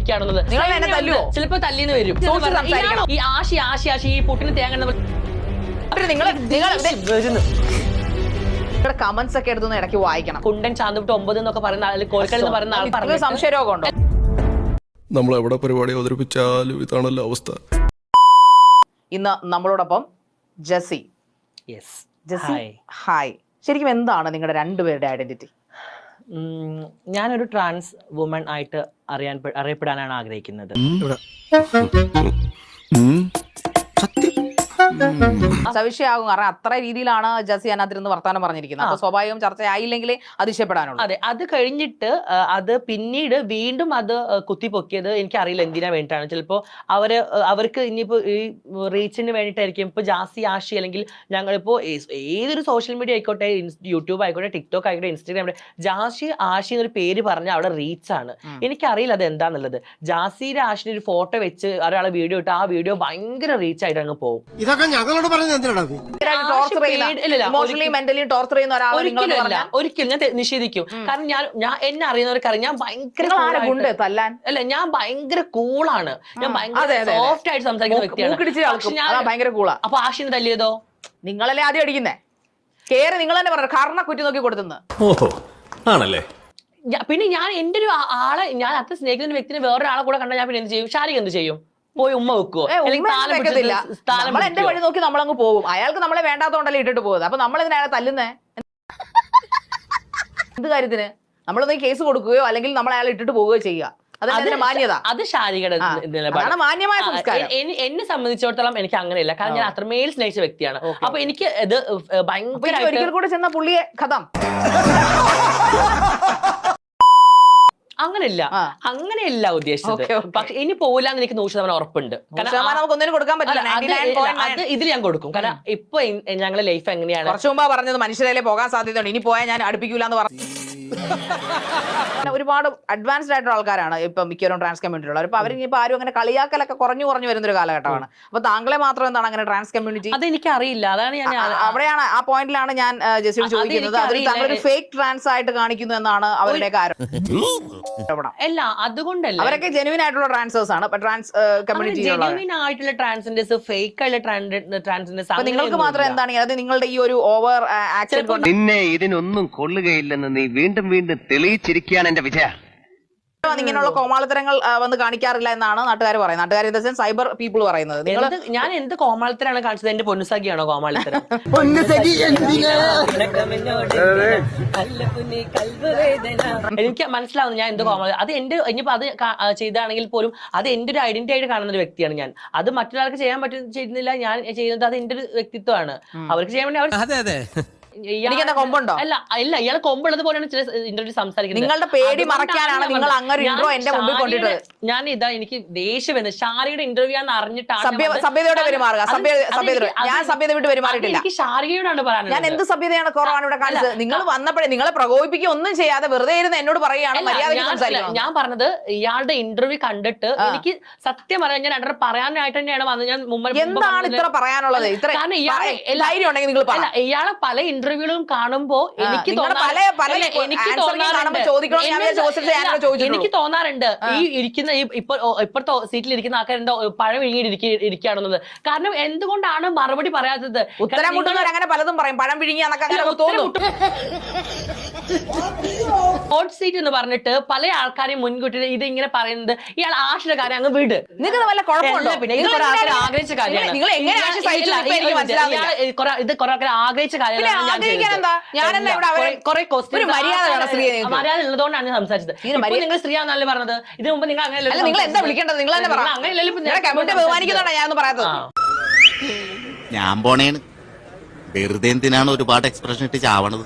ഇരിക്കുകയാണെന്നത്. ചിലപ്പോ തല്ലിന്ന് വരും. ഈ ആശി ഈ പുട്ടിന് തേങ്ങ കമന്റ്സ് ഒക്കെ എടുത്തൊന്ന് ഇടയ്ക്ക് വായിക്കണം. കുണ്ടൻ ചാന്തുവിട്ട് 9 എന്നൊക്കെ പറയുന്ന ആൾ, കോഴിക്കൽ എന്ന് പറയുന്ന ആൾ പറഞ്ഞു സംശയരോഗം ഉണ്ടോ? നമ്മൾ എവിടെ പരിപാടി അവതരിപ്പിച്ചാലും ഇതാണല്ലോ അവസ്ഥ. ഇന്ന് നമ്മളോടൊപ്പം ജസി. ഹായ്. ശരിക്കും എന്താണ് നിങ്ങളുടെ രണ്ടുപേരുടെ ഐഡന്റിറ്റി? ഞാനൊരു ട്രാൻസ് വുമൺ ആയിട്ട് അറിയപ്പെടാനാണ് ആഗ്രഹിക്കുന്നത്. സവിഷയാകും, കാരണം അത്ര രീതിയിലാണ് ജസി അതിനകത്തിരുന്ന് വർത്താനം പറഞ്ഞിരിക്കുന്നത്. അപ്പൊ സ്വാഭാവികം ചർച്ചയായില്ലെങ്കിലേ അതിശയപ്പെടാനുള്ളൂ. അതെ, അത് കഴിഞ്ഞിട്ട് അത് പിന്നീട് വീണ്ടും അത് കുത്തിപ്പൊക്കിയത് എനിക്കറിയില്ല എന്തിനാ വേണ്ടിയിട്ടാണ്. ചിലപ്പോൾ അവർക്ക് ഇനിയിപ്പോ ഈ റീച്ചിന് വേണ്ടിയിട്ടായിരിക്കും. ഇപ്പൊ ജാസി ആഷി അല്ലെങ്കിൽ ഞങ്ങളിപ്പോ ഏതൊരു സോഷ്യൽ മീഡിയ ആയിക്കോട്ടെ, യൂട്യൂബ് ആയിക്കോട്ടെ, ടിക്ടോക്ക് ആയിക്കോട്ടെ, ഇൻസ്റ്റാഗ്രാം, ജാസി ആഷി എന്നൊരു പേര് പറഞ്ഞാൽ അവിടെ റീച്ചാണ്. എനിക്കറിയില്ല അത് എന്താന്നുള്ളത്. ജാസിയുടെ ആഷിന്റെ ഒരു ഫോട്ടോ വെച്ച് ഒരാളെ വീഡിയോ ഇട്ട് ആ വീഡിയോ ഭയങ്കര റീച്ച് ആയിട്ട് അങ്ങ് പോകും. ഒരിക്കലും ഞാൻ നിഷേധിക്കും. കാരണം ഞാൻ എന്നെ അറിയുന്നവർക്കറിയാം ഞാൻ ഭയങ്കര കൂളാണ്. ഞാൻ ഭയങ്കര സോഫ്റ്റ് ആയിട്ട് സംസാരിക്കുന്ന വ്യക്തിയാണ്. അപ്പൊ ആഷിന് തല്ലിയതോ? നിങ്ങളല്ലേ ആദ്യം അടിക്കുന്നേ. കേറി നിങ്ങൾ തന്നെ പറഞ്ഞു കാരണം കുറ്റി നോക്കി കൊടുത്തെന്ന്. ആണല്ലേ? പിന്നെ ഞാൻ എന്റെ ഒരു ആളെ, ഞാൻ അത്ര സ്നേഹിക്കുന്ന വ്യക്തിനെ വേറൊരാളെ കൂടെ കണ്ടാൽ ഞാൻ പിന്നെ എന്ത് ചെയ്യും? ഷാരിക എന്ത് ചെയ്യും? പോയി ഉമ്മ വെക്കുവോ? നമ്മൾ എന്റെ വഴി നോക്കി നമ്മളങ്ങ് പോകും. അയാൾക്ക് നമ്മളെ വേണ്ടാത്തോണ്ടല്ലേ ഇട്ടിട്ട് പോകുന്നത്. അപ്പൊ നമ്മൾ എന്തിനാ അയാളെ തല്ലുന്നേ? എന്ത് കാര്യത്തിന്? നമ്മളൊന്ന് കേസ് കൊടുക്കുകയോ അല്ലെങ്കിൽ നമ്മൾ അയാളെ ഇട്ടിട്ട് പോവുകയോ ചെയ്യുക. അതാണ് മാന്യത. അത് ഷാരികയുടെ മാന്യമായ സംസ്കാരം. എന്നെ സംബന്ധിച്ചിടത്തോളം എനിക്ക് അങ്ങനെയല്ല. കാരണം ഞാൻ അത്രമേൽ സ്നേഹിച്ച വ്യക്തിയാണ്. അപ്പൊ എനിക്ക് ഇത് ഭയങ്കര ഒരിക്കൽ കൂടെ ചെന്ന പുള്ളിയെ കഥം അങ്ങനെയല്ല ഉദ്ദേശിച്ചത്. പക്ഷെ ഇനി പോകില്ലാന്ന് എനിക്ക് 100% ഉറപ്പുണ്ട്. അത് ഇതിൽ ഞാൻ കൊടുക്കും. കാരണം ഇപ്പൊ ഞങ്ങളെ ലൈഫ് എങ്ങനെയാണ്? കുറച്ചു മുമ്പാ പറഞ്ഞത് മനുഷ്യരല്ലേ പോകാൻ സാധ്യതയുണ്ട്, ഇനി പോയാൽ ഞാൻ അടുപ്പിക്കൂല എന്ന് പറഞ്ഞു. ഒരുപാട് അഡ്വാൻസ്ഡ് ആയിട്ടുള്ള ആൾക്കാരാണ് ഇപ്പൊ മിക്കവരും ട്രാൻസ് കമ്മ്യൂണിറ്റി ഉള്ളവർ. അപ്പൊ അവരിപ്പോ ആരും അങ്ങനെ കളിയാക്കലൊക്കെ കുറഞ്ഞു വരുന്ന ഒരു കാലഘട്ടമാണ്. അപ്പൊ താങ്കളെ മാത്രം എന്താണ് അങ്ങനെ ട്രാൻസ് കമ്മ്യൂണിറ്റി? അതെനിക്ക് അറിയില്ല. അതാണ് ഞാൻ അവിടെയാണ് ആ പോയിന്റിലാണ് ഞാൻ ജസ്റ്റിയോട് ചോദിക്കുന്നത്. അതിൽ താങ്കളൊരു ഫേക്ക് ട്രാൻസ് ആയിട്ട് കാണിക്കുന്നു എന്നാണ് അവരുടെ കാര്യം. അല്ല, അതുകൊണ്ടല്ല. അവരൊക്കെ ജെനുവിൻ ആയിട്ടുള്ള ട്രാൻസേഴ്സ് ആണ്. ട്രാൻസ് കമ്മ്യൂണിറ്റി ജെനുവിൻ ആയിട്ടുള്ള ട്രാൻസ്ജെൻഡേഴ്സ്, ഫേക്ക് ആയിട്ടുള്ള ട്രാൻസ്ജെൻഡേഴ്സ്. നിങ്ങൾക്ക് മാത്രം എന്താണ് അത് നിങ്ങളുടെ ഈ ഒരു ഓവർ ആക്ഷൻ കൊണ്ട് നിന്നെ ഇതിനൊന്നും കൊള്ളുകയില്ലെന്ന് നീ വീണ്ടും വീണ്ടും തെളിയിച്ചിരിക്കുകയാണ് എന്റെ വിജയ. ഇങ്ങനെയുള്ള കോമാളിത്തരങ്ങൾ വന്ന് കാണിക്കാറില്ല എന്നാണ് നാട്ടുകാർ പറയുന്നത്. നാട്ടുകാർ in the sense cyber people പറയുന്നത്. ഞാൻ എന്ത് കോമാളിത്തരാണ് കാണിച്ചത്? എന്റെ പൊന്നുസഖിയാണോ കോമാളിത്തരം? എനിക്ക് മനസ്സിലാവുന്നു ഞാൻ എന്ത് കോമാളി. അത് എന്റെ ഇനിയിപ്പോ അത് ചെയ്താണെങ്കിൽ പോലും അത് എന്റെ ഒരു ഐഡന്റിറ്റി ആയിട്ട് കാണുന്ന ഒരു വ്യക്തിയാണ് ഞാൻ. അത് മറ്റൊരാൾക്ക് ചെയ്യാൻ ചെയ്യുന്നില്ല. ഞാൻ ചെയ്യുന്നത് അത് എന്റെ ഒരു വ്യക്തിത്വമാണ്. അവർക്ക് ചെയ്യാൻ വേണ്ടി കൊമ്പുണ്ടോ? അല്ല, ഇയാൾ കൊമ്പുള്ളത് പോലെയാണ് ചില ഇന്റർവ്യൂ സംസാരിക്കുന്നത്. നിങ്ങളുടെ പേടി മറയ്ക്കാനാണ് നിങ്ങൾ അങ്ങനെ ഇൻട്രോ എന്റെ മുമ്പിൽ കൊണ്ടിട്ടത്. ഞാൻ എനിക്ക് ദേഷ്യം വന്നത് ഷാരികയുടെ ഇന്റർവ്യൂ ആണെന്ന് അറിഞ്ഞിട്ടാണ്. സഭ്യതയോടെ പെരുമാറുക. ഞാൻ സഭ്യത വിട്ട് പെരുമാറിയിട്ടില്ല. എനിക്ക് ഷാരികയോടാണ് പറയാനുള്ളത്. ഞാൻ എന്ത് സഭ്യതയാണ് കുറവാണ് ഇവിടെ കാണിച്ചത്? നിങ്ങൾ വന്നപ്പോഴേ നിങ്ങളെ പ്രകോപിപ്പിക്കുക ഒന്നും ചെയ്യാതെ വെറുതെ ഇരുന്ന് എന്നോട് പറയുകയാണ് മര്യാദയ്ക്ക് സംസാരിക്കണം. ഞാൻ പറഞ്ഞത് ഇയാളുടെ ഇന്റർവ്യൂ കണ്ടിട്ട് എനിക്ക് സത്യം പറയാൻ ഞാൻ രണ്ടര പറയാനായിട്ട് തന്നെയാണ് വന്നത്. ഞാൻ മുമ്പ് എന്താണ് ഇത്ര പറയാനുള്ളത്? ഇയാളെ പല ഇന്റർവ്യൂകളും കാണുമ്പോ എനിക്ക് തോന്നാറുണ്ട് ഈ ഇരിക്കുന്ന ഇപ്പോഴത്തെ സീറ്റിൽ ഇരിക്കുന്ന ആൾക്കാരെന്തോ പഴം വിഴുങ്ങിയിരിക്കുകയാണെന്നത്. കാരണം എന്തുകൊണ്ടാണ് മറുപടി പറയാത്തത്? ഉത്തരം മുട്ടുന്നവർ അങ്ങനെ പലതും പറയും. പഴം വിഴുങ്ങിയാന്നൊക്കെ തോന്നും. ഹോട്ട് സീറ്റ് എന്ന് പറഞ്ഞിട്ട് പല ആൾക്കാരെയും മുൻകൂട്ടി ഇത് ഇങ്ങനെ പറയുന്നത് ഇയാൾ ആഷിന്റെ കാര്യം അങ്ങ് വിട്. നിങ്ങൾക്ക് വല്ല കുഴപ്പമുണ്ടോ? പിന്നെ ഇത് കുറെ ആൾക്കാർ ആഗ്രഹിച്ച കാര്യമാണ്. ഇത് കുറെ ആൾക്കാർ ആഗ്രഹിച്ച കാര്യമാണ്. മര്യാദ ഉള്ളതുകൊണ്ടാണ് സംസാരിച്ചത്. നിങ്ങൾ സ്ത്രീയാണെന്നല്ലേ പറഞ്ഞത്. ഇതിനു മുമ്പ് നിങ്ങൾ അങ്ങനെ നിങ്ങൾ എന്താ വിളിക്കേണ്ടത്? നിങ്ങൾ തന്നെ ബഹുമാനിക്കുന്നതാണ് ഞാനൊന്നും പറയാത്തത്. ഞാൻ പോണേണ്. വെറുതെ എന്തിനാണ് ഒരുപാട് എക്സ്പ്രഷൻ ഇട്ട് ചാവണത്?